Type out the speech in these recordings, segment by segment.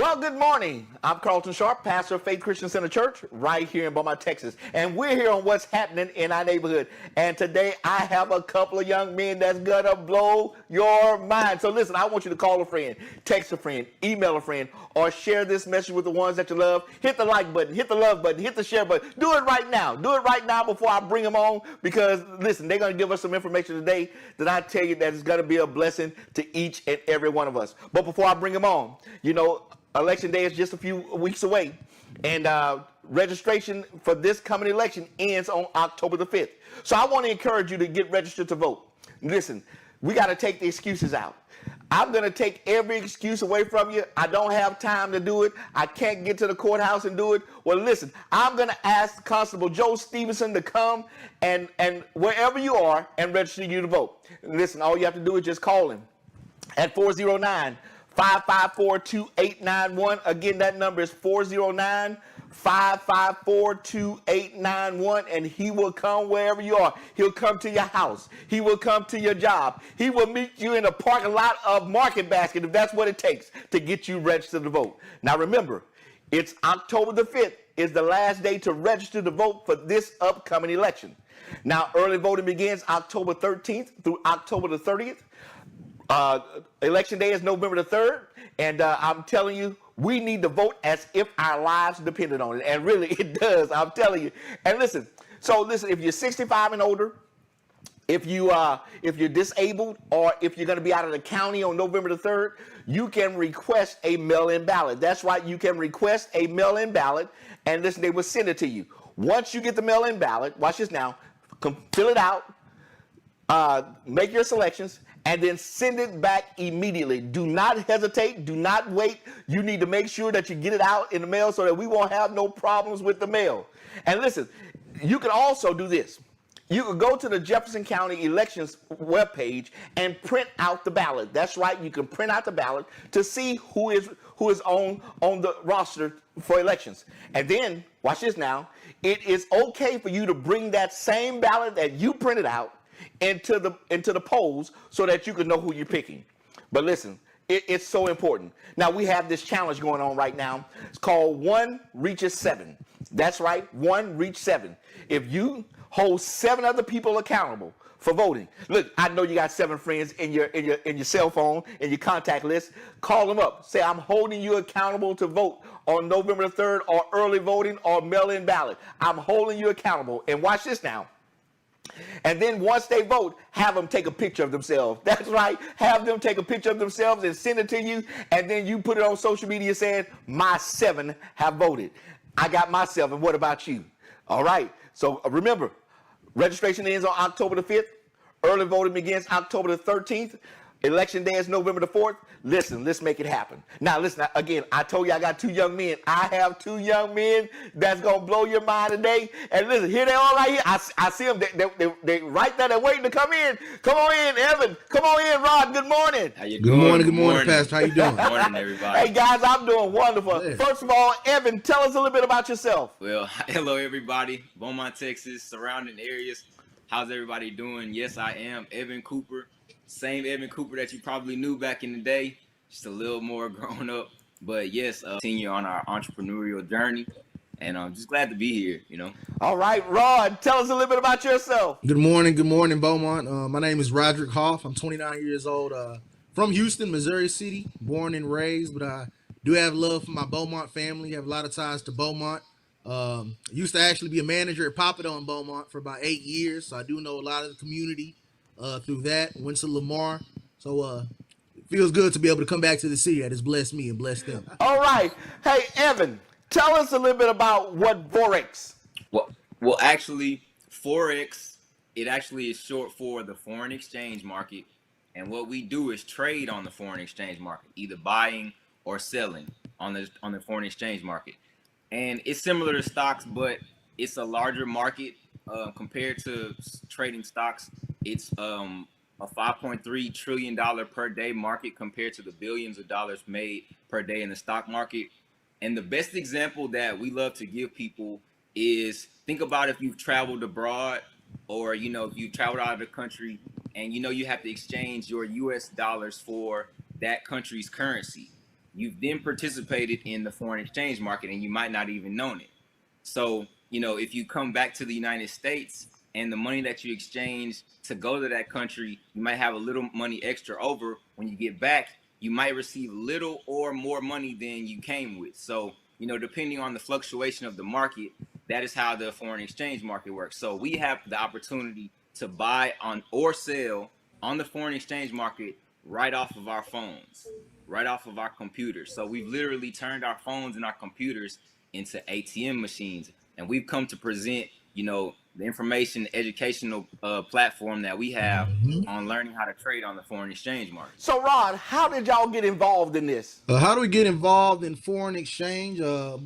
Well, good morning. I'm Carlton Sharp, pastor of Faith Christian Center Church, right here in Beaumont, Texas. And we're here on what's happening in our neighborhood. And today I have a couple of young men that's going to blow your mind. So listen, I want you to call a friend, text a friend, email a friend, or share this message with the ones that you love. Hit the like button, hit the love button, hit the share button. Do it right now. Do it right now before I bring them on, because listen, they're going to give us some information today that I tell you that is going to be a blessing to each and every one of us. But before I bring them on, Election Day is just a few weeks away, and registration for this coming election ends on October the 5th. So I want to encourage you to get registered to vote. Listen, we got to take the excuses out. I'm going to take every excuse away from you. I don't have time to do it. I can't get to the courthouse and do it. Well, listen, I'm going to ask Constable Joe Stevenson to come and wherever you are and register you to vote. Listen, all you have to do is just call him at 409-554-2891. Again, that number is 409-554-2891, and he will come wherever you are. He'll come to your house. He will come to your job. He will meet you in the parking lot of Market Basket if that's what it takes to get you registered to vote. Now remember, it's October the 5th is the last day to register to vote for this upcoming election. Now, early voting begins October 13th through October the 30th. Election day is November the 3rd, and I'm telling you, we need to vote as if our lives depended on it, and really it does, I'm telling you. And listen, if you're 65 and older, if you're disabled, or if you're going to be out of the county on November the 3rd, you can request a mail-in ballot. That's right, you can request a mail-in ballot, and listen, they will send it to you. Once you get the mail-in ballot, watch this now, fill it out, make your selections, and then send it back immediately. Do not hesitate. Do not wait. You need to make sure that you get it out in the mail so that we won't have no problems with the mail. And listen, you can also do this. You can go to the Jefferson County Elections webpage and print out the ballot. That's right. You can print out the ballot to see who is on the roster for elections. And then, watch this now, it is okay for you to bring that same ballot that you printed out into the polls so that you can know who you're picking. But listen, it's so important. Now, we have this challenge going on right now. It's called One Reaches Seven. That's right, One Reach Seven. If you hold 7 other people accountable for voting, look, I know you got 7 friends in your cell phone, in your contact list. Call them up. Say, I'm holding you accountable to vote on November the 3rd, or early voting, or mail-in ballot. I'm holding you accountable. And watch this now. And then once they vote, have them take a picture of themselves. That's right. Have them take a picture of themselves and send it to you. And then you put it on social media saying, my 7 have voted. I got my 7. What about you? All right. So remember, registration ends on October the 5th. Early voting begins October the 13th. Election day is November the 4th. Listen, let's make it happen. Now, listen, again, I told you I got 2 young men. I have 2 young men that's going to blow your mind today. And listen, here they are right here. I see them. They right there. They're waiting to come in. Come on in, Evan. Come on in, Rod. Good morning. How you doing? Good morning, Pastor. How you doing? Good morning, everybody. Hey, guys, I'm doing wonderful. Yeah. First of all, Evan, tell us a little bit about yourself. Well, hello, everybody. Beaumont, Texas, surrounding areas. How's everybody doing? Yes, I am Evan Cooper. Same Evan Cooper that you probably knew back in the day, just a little more grown up. But yes, continue on our entrepreneurial journey, and I'm just glad to be here, All right, Rod, tell us a little bit about yourself. Good morning, Beaumont. My name is Roderick Hoff. I'm 29 years old, from Houston, Missouri City, born and raised, but I do have love for my Beaumont family, have a lot of ties to Beaumont. Used to actually be a manager at Papado in Beaumont for about 8 years, so I do know a lot of the community through that. Went to Lamar, so it feels good to be able to come back to the city that has blessed me and blessed them. All right. Hey, Evan, tell us a little bit about what Forex. Well, actually, Forex, it actually is short for the foreign exchange market, and what we do is trade on the foreign exchange market, either buying or selling on the foreign exchange market. And it's similar to stocks, but it's a larger market compared to trading stocks. It's a $5.3 trillion per day market compared to the billions of dollars made per day in the stock market. And the best example that we love to give people is, think about if you've traveled abroad, or if you traveled out of the country and you have to exchange your US dollars for that country's currency. you've then participated in the foreign exchange market and you might not even known it. So, if you come back to the United States and the money that you exchange to go to that country, you might have a little money extra over. When you get back, you might receive little or more money than you came with. So, depending on the fluctuation of the market, that is how the foreign exchange market works. So we have the opportunity to buy on or sell on the foreign exchange market right off of our phones, right off of our computers. So we've literally turned our phones and our computers into ATM machines, and we've come to present, the information, educational platform that we have on learning how to trade on the foreign exchange market. So, Rod, how did y'all get involved in this? How do we get involved in foreign exchange?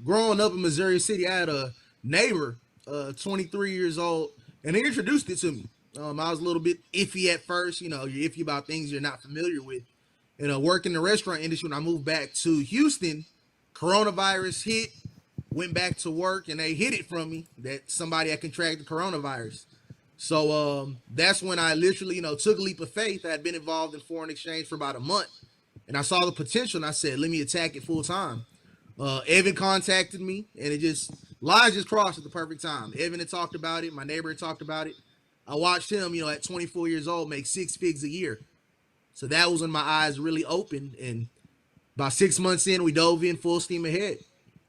Growing up in Missouri City, I had a neighbor, 23 years old, and he introduced it to me. I was a little bit iffy at first. You're iffy about things you're not familiar with. And work in the restaurant industry, when I moved back to Houston, coronavirus hit, went back to work, and they hid it from me that somebody had contracted coronavirus. So that's when I literally, took a leap of faith. I had been involved in foreign exchange for about a month, and I saw the potential, and I said, let me attack it full time. Evan contacted me, and lines just crossed at the perfect time. Evan had talked about it. My neighbor had talked about it. I watched him, at 24 years old, make 6 figures a year. So that was when my eyes really opened, and about 6 months in, we dove in full steam ahead.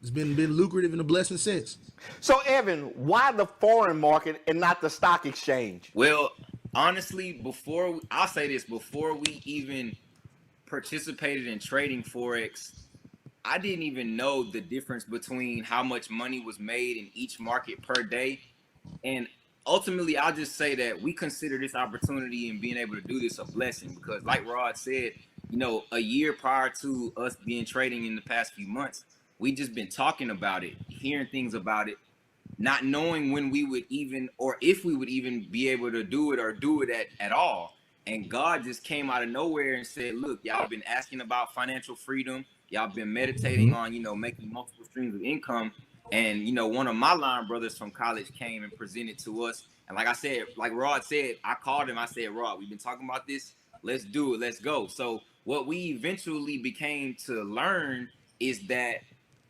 It's been lucrative and a blessing since. So, Evan, why the foreign market and not the stock exchange? Well, honestly, I'll say this, before we even participated in trading Forex, I didn't even know the difference between how much money was made in each market per day. And ultimately, I'll just say that we consider this opportunity and being able to do this a blessing, because like Rod said, a year prior to us being trading in the past few months, we just been talking about it, hearing things about it, not knowing when we would even, or if we would even be able to do it or do it at all. And God just came out of nowhere and said, look, y'all been asking about financial freedom. Y'all been meditating on, making multiple streams of income. And, one of my line brothers from college came and presented to us. And like I said, like Rod said, I called him. I said, Rod, we've been talking about this. Let's do it. Let's go. So what we eventually became to learn is that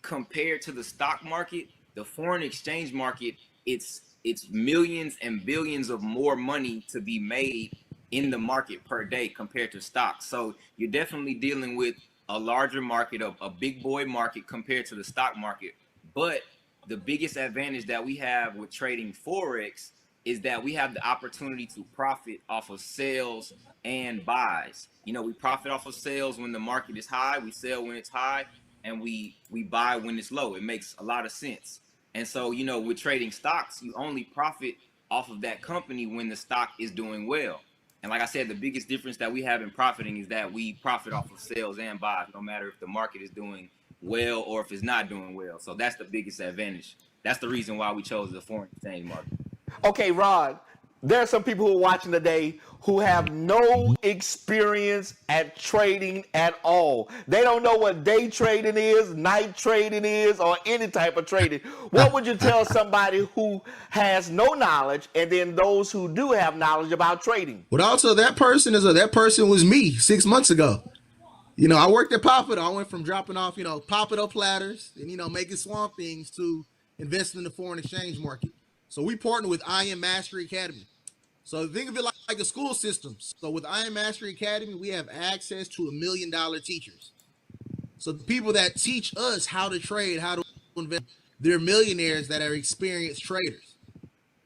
compared to the stock market, the foreign exchange market, it's millions and billions of more money to be made in the market per day compared to stocks. So you're definitely dealing with a larger market, a big boy market compared to the stock market. But the biggest advantage that we have with trading Forex is that we have the opportunity to profit off of sales and buys. We profit off of sales when the market is high, we sell when it's high, and we buy when it's low. It makes a lot of sense. And so, with trading stocks, you only profit off of that company when the stock is doing well. And like I said, the biggest difference that we have in profiting is that we profit off of sales and buys, no matter if the market is doing well or if it's not doing well. So that's the biggest advantage. That's the reason why we chose the foreign exchange market. Okay, Rod, there are some people who are watching today who have no experience at trading at all. They don't know what day trading is, night trading is, or any type of trading. What would you tell somebody who has no knowledge, and then those who do have knowledge about trading? But also, that person was me 6 months ago. I worked at Papito. I went from dropping off, Papito platters and, making swamp things to investing in the foreign exchange market. So we partner with IM Mastery Academy. So think of it like a school system. So with IM Mastery Academy, we have access to $1 million teachers. So the people that teach us how to trade, how to invest, they're millionaires that are experienced traders.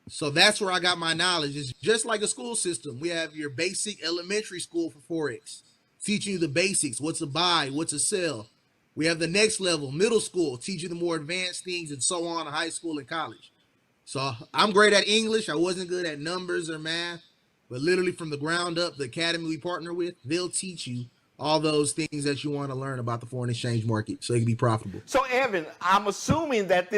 So that's where I got my knowledge. It's just like a school system. We have your basic elementary school for Forex, teaching you the basics, what's a buy, what's a sell. We have the next level, middle school, teaching the more advanced things, and so on, high school and college. So I'm great at English. I wasn't good at numbers or math, but literally from the ground up, the academy we partner with, they'll teach you all those things that you want to learn about the foreign exchange market so it can be profitable. So, Evan, I'm assuming that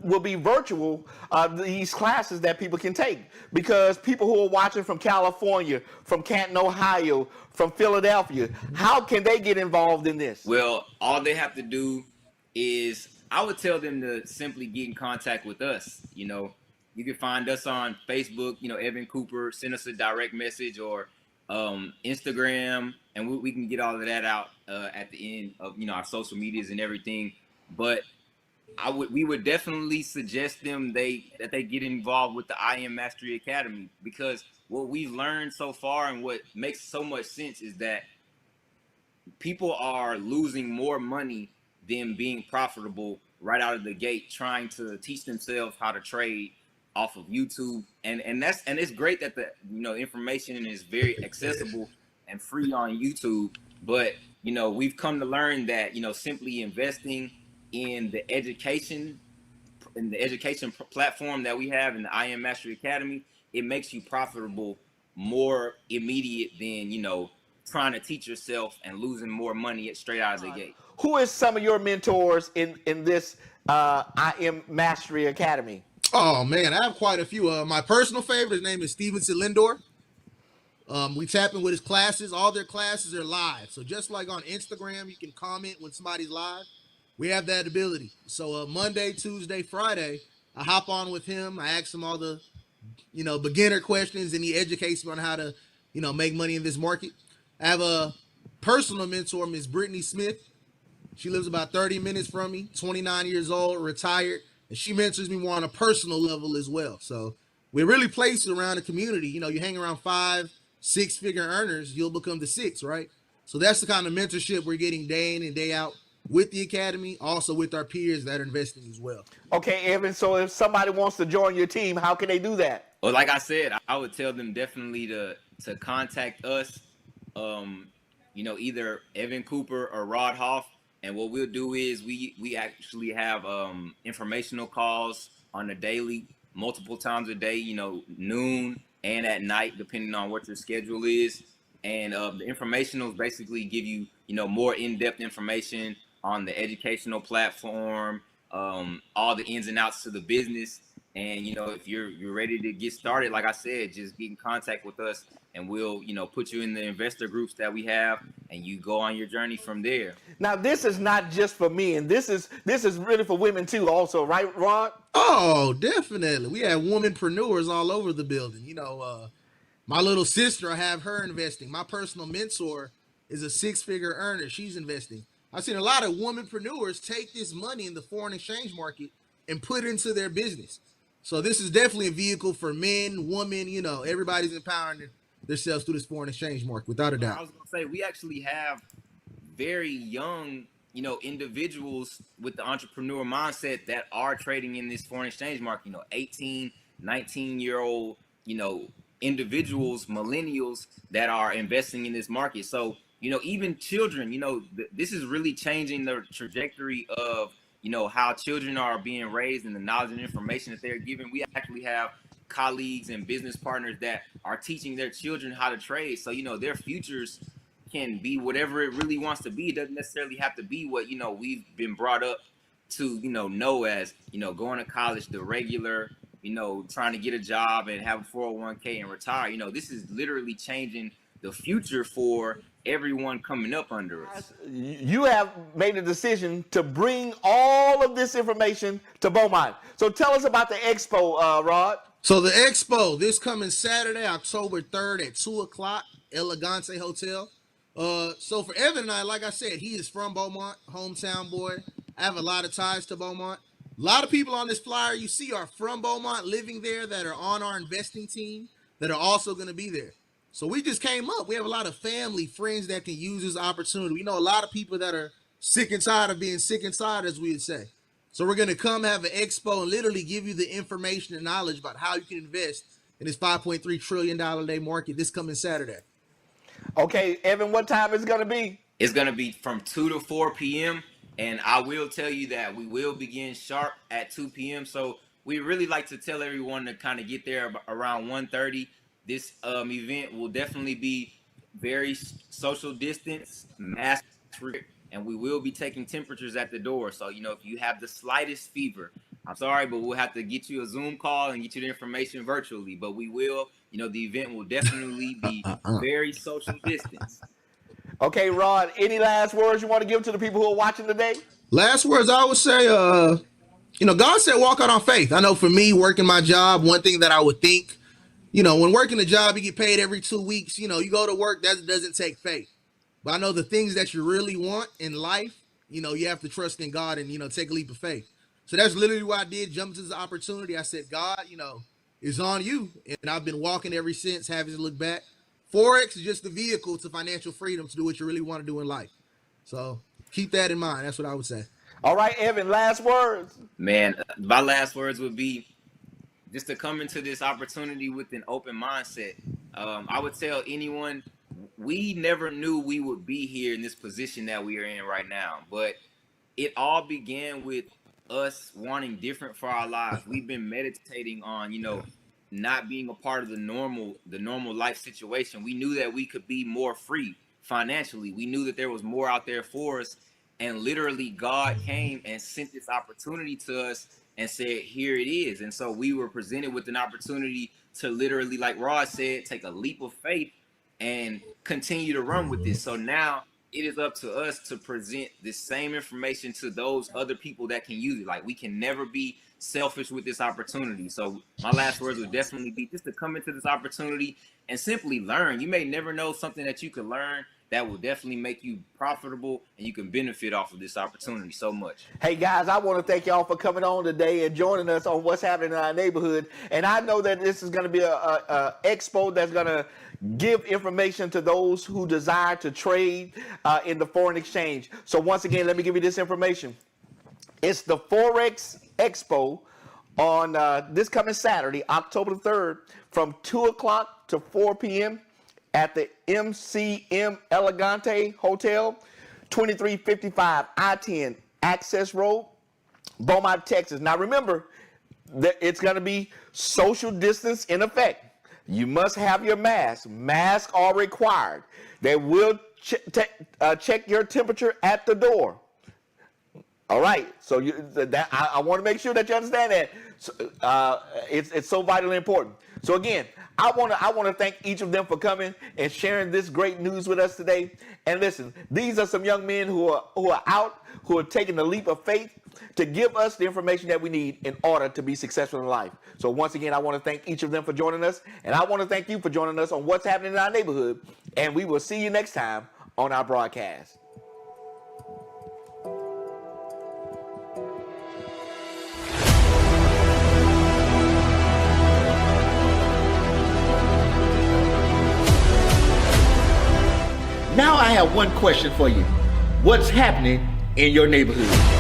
will be virtual, these classes that people can take, because people who are watching from California, from Canton, Ohio, from Philadelphia, how can they get involved in this? Well, all they have to do is, I would tell them to simply get in contact with us. You can find us on Facebook, Evan Cooper, send us a direct message, or Instagram, and we can get all of that out at the end of our social medias and everything. But we would definitely suggest that they get involved with the I Am Mastery Academy, because what we've learned so far and what makes so much sense is that people are losing more money than being profitable right out of the gate, trying to teach themselves how to trade off of YouTube. And it's great that the information is very accessible and free on YouTube. But we've come to learn that simply investing in the education platform that we have in the I Am Mastery Academy, it makes you profitable more immediate than trying to teach yourself and losing more money straight out of the gate. Who is some of your mentors in this I Am Mastery Academy? Oh man, I have quite a few. My personal favorite, his name is Stevenson Lindor. We tap in with his classes. All their classes are live. So just like on Instagram, you can comment when somebody's live. We have that ability. So Monday, Tuesday, Friday, I hop on with him. I ask him all the, beginner questions, and he educates me on how to, make money in this market. I have a personal mentor, Miss Brittany Smith. She lives about 30 minutes from me, 29 years old, retired, and she mentors me more on a personal level as well. So we really place it around the community. You hang around 5, 6-figure earners, you'll become the 6, right? So that's the kind of mentorship we're getting day in and day out with the academy, also with our peers that are investing as well. Okay, Evan, so if somebody wants to join your team, how can they do that? Well, like I said, I would tell them definitely to contact us, either Evan Cooper or Rod Hoff. And what we'll do is we actually have informational calls on a daily, multiple times a day, noon and at night, depending on what your schedule is. And the informationals basically give you, more in-depth information on the educational platform, all the ins and outs to the business. And, if you're ready to get started, like I said, just get in contact with us and we'll, put you in the investor groups that we have and you go on your journey from there. Now, this is not just for men. This is really for women too also, right, Ron? Oh, definitely. We have womanpreneurs all over the building. My little sister, I have her investing. My personal mentor is a 6-figure earner. She's investing. I've seen a lot of womanpreneurs take this money in the foreign exchange market and put it into their business. So this is definitely a vehicle for men, women, everybody's empowering themselves through this foreign exchange market, without a doubt. I was going to say, we actually have very young, individuals with the entrepreneur mindset that are trading in this foreign exchange market, 18, 19-year-old, individuals, millennials that are investing in this market. So, even children, this is really changing the trajectory of, how children are being raised and the knowledge and information that they're given. We actually have colleagues and business partners that are teaching their children how to trade. So, their futures can be whatever it really wants to be. It doesn't necessarily have to be what, we've been brought up to, know as, going to college, the regular, trying to get a job and have a 401k and retire. This is literally changing the future for everyone coming up under us. You have made a decision to bring all of this information to Beaumont. So tell us about the expo, Rod. So the expo, this coming Saturday, October 3rd at 2 o'clock, Elegante Hotel. So for Evan and I, like I said, he is from Beaumont, hometown boy. I have a lot of ties to Beaumont. A lot of people on this flyer you see are from Beaumont, living there, that are on our investing team, that are also going to be there. So we just came up. We have a lot of family, friends that can use this opportunity. We know a lot of people that are sick and tired of being sick and tired, as we would say. So we're going to come have an expo and literally give you the information and knowledge about how you can invest in this $5.3 trillion day market this coming Saturday. Okay, Evan, what time is it going to be? It's going to be from 2 to 4 p.m. And I will tell you that we will begin sharp at 2 p.m. So we really like to tell everyone to kind of get there around 1:30. This event will definitely be very social distance, mask free, and we will be taking temperatures at the door. So, if you have the slightest fever, I'm sorry, but we'll have to get you a Zoom call and get you the information virtually. But we will, the event will definitely be very social distance. Okay, Rod, any last words you want to give to the people who are watching today? Last words, I would say, God said walk out on faith. I know for me, working my job, one thing that I would think, when working a job, you get paid every 2 weeks. You go to work, that doesn't take faith. But I know the things that you really want in life, you have to trust in God and, take a leap of faith. So that's literally what I did. Jump into this opportunity. I said, God, it's on you. And I've been walking ever since, having to look back. Forex is just the vehicle to financial freedom to do what you really want to do in life. So keep that in mind. That's what I would say. All right, Evan, last words. Man, my last words would be just to come into this opportunity with an open mindset. I would tell anyone, we never knew we would be here in this position that we are in right now, but it all began with us wanting different for our lives. We've been meditating on, not being a part of the normal life situation. We knew that we could be more free financially. We knew that there was more out there for us, and literally God came and sent this opportunity to us and said, here it is. And so we were presented with an opportunity to literally, like Rod said, take a leap of faith and continue to run with this. So now it is up to us to present the same information to those other people that can use it. Like, we can never be selfish with this opportunity. So my last words would definitely be just to come into this opportunity and simply learn. You may never know something that you can learn that will definitely make you profitable, and you can benefit off of this opportunity so much. Hey guys, I want to thank y'all for coming on today and joining us on what's happening in our neighborhood. And I know that this is going to be a expo that's going to give information to those who desire to trade in the foreign exchange. So once again, let me give you this information. It's the Forex Expo on this coming Saturday, October 3rd, from 2 o'clock to 4 p.m. at the MCM Elegante Hotel, 2355 I-10 Access Road, Beaumont, Texas. Now remember that it's going to be social distance in effect. You must have your mask. Masks are required. They will check your temperature at the door. All right, so I want to make sure that you understand that. So, it's so vitally important. So again, I want to thank each of them for coming and sharing this great news with us today. And listen, these are some young men who are out, who are taking the leap of faith to give us the information that we need in order to be successful in life. So once again, I want to thank each of them for joining us, and I want to thank you for joining us on what's happening in our neighborhood. And we will see you next time on our broadcast. Now I have one question for you. What's happening in your neighborhood?